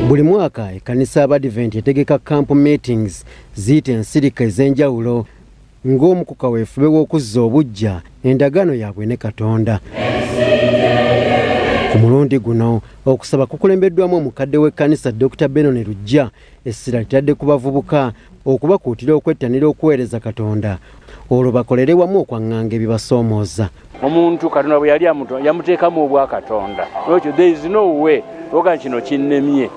Buli mwaka ekkanisa y'Abadiventi etegeka camp meetings ziyita ensirika ez'enjawulo ng'omu ku kaweefube w'okuzza obuggya endagaano yaabwe ne Katonda. Ku mulundi guno okusaba kukulembeddwamu omukadde w'ekkanisa Dr. Benon Lujja, essira litadde ku bavubuka okubakuutira okwettanira okuweereza Katonda olwo bakolere wamu okwaŋŋanga ebibasoomooza. Omuntu Katonda bwe yali yamuteekamu obwa Katonda. Lwekyo there is no way oga kino kinnemye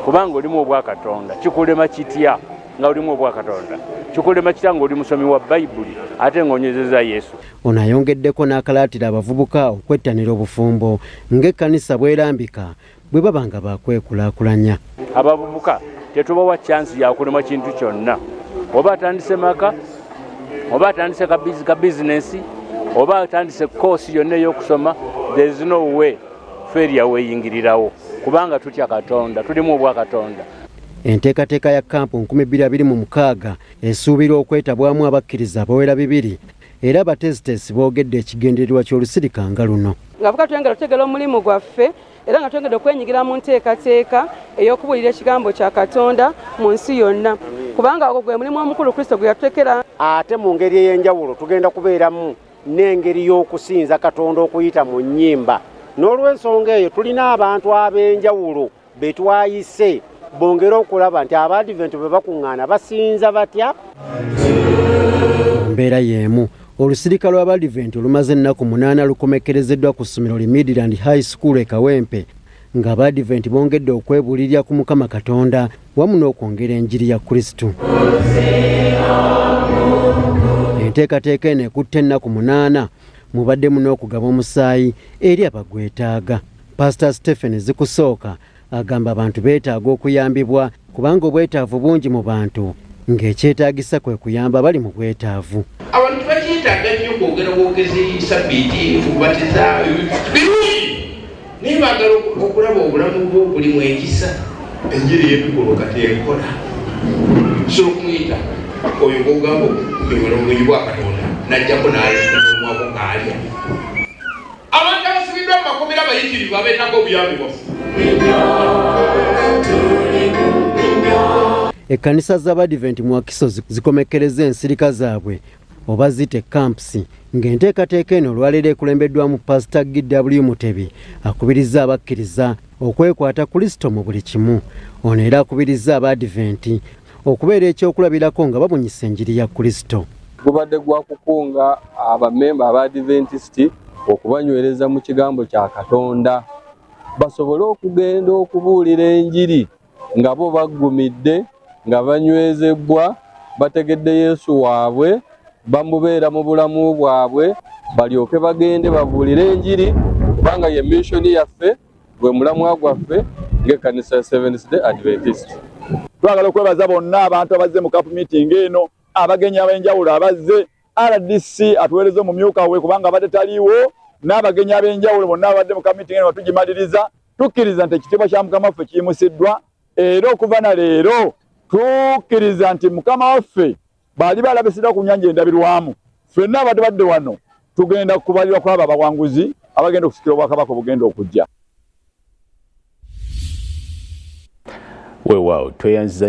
kubanga olimu obwa Katonda. Kikulema kitya nga olimu obwa Katonda? Kikulema kitya nga oli musomi wa Bayibuli ate ng'onyezeza Yesu? Ono ayongeddeko n'akalaatira abavubuka okwettanira obufumbo ng'ekkanisa bw'erambika bwe baba nga bakwekulaakulanya. Abavubuka tetubawa chansi ya kulema kintu kyonna. Oba atandise maka, oba atandise ka bizinesi, oba atandise koosi yonna ey'okusoma, there is no way failure weeyingirirawo kubanga tutya Katonda, tulimu obwa Katonda. Enteekateeka ya kampu 2026 esuubira okwetabwamu abakkiriza abawera 200 era abateesiteesi boogedde ekigendererwa ky'olusirika nga luno. Ngavuga twengera tutegera omulimu gwaffe era nga twengedde okwenyigira mu nteekateeka ey'okubuulira ekigambo kya Katonda mu nsi yonna kubanga ogwo gwe mulimu omukulu Kristo gwe yatutekera. Ate mu ngeri ey'enjawulo tugenda kubeeramu n'engeri y'okusinza Katonda okuyita mu nnyimba. N'olw'ensonga eyo tulina abantu ab'enjawulo be twayise bongera okulaba nti Abadiventi bwe bakuŋŋaana basinza batya. Mbeera y'emu olusirika lw'Abadiventi olumaze ennaku 8 lukomekkerezeddwa ku ssomero Midland High School e Kawempe nga Abadiventi bongedde okwebuulirira ku Mukama Katonda wamu n'okwongera enjiri ya Kristo. Enteekateeka eno ekutte ennaku 8 mubaddemu n'okugaba omusaayi eri abagwetaaga. Pastor Stephen Zikusooka agamba abantu beetaaga okuyambibwa kubanga obwetaavu bungi mu bantu ng'ekyetaagisa kwe kuyamba bali mu bwetaavu. Abantu bakyetaaga nnyo kwogera bwogezi sabbiiti kubatiza birungi naye baagala okulaba obulamu bwo buli mwekisa. Enjiri y'ebikolo kati ekola so okumuyita oyo gwogamba okumwewera obwenyi bwa Katonda najjako n'omwako kaalya. Abantu abasibiddwa mu makomera abayitirivu abeetaaga obuyambi bwaffe. Ekkanisa z'Abadiventi mu Wakiso zikomekkereza ensirika zaabwe oba zite camps ng'enteekateeka eno olwaleero ekulembeddwamu Pastor G.W. Mutebi akubiriza abakkiriza okwekwata Kristo mu buli kimu. Ono era akubiriza Abadiventi okubeera ekyokulabirako nga babunyisa enjiri ya Kristo. Gubadde gwa kukunga abamemba Abadiventisti okubanywereza mu kigambo kya Katonda basobole okugenda okubuulira enjiri nga bo baggumidde nga banywezebwa bategedde Yesu waabwe bamubeera mu bulamu bwabwe balyoke bagende babuulire enjiri kubanga ye missoni yaffe gwe mulamwa gwaffe ng'ekkanisa ya Seventh Day Adventist. Twagala okwebaza bonna abantu abazze mu camp meeting eno abagenyi ab'enjawulo abazze RDC atuweereze omumyuka we kubanga abadde taliiwo n'abagenyi ab'enjawulo bonna abadde mu camp meeting eno batugimaliriza tukkiriza nti ekitiibwa kya Mukama waffe kiyimusiddwa era okuva na leero tukkiriza nti Mukama waffe bali balabisira ku nnyanja endabirwamu ffenna abadde wano tugenda kubalirwa kwabo abawanguzi abagenda okusikira obwakabaka obugenda okujja. Weewaawo tweyanziza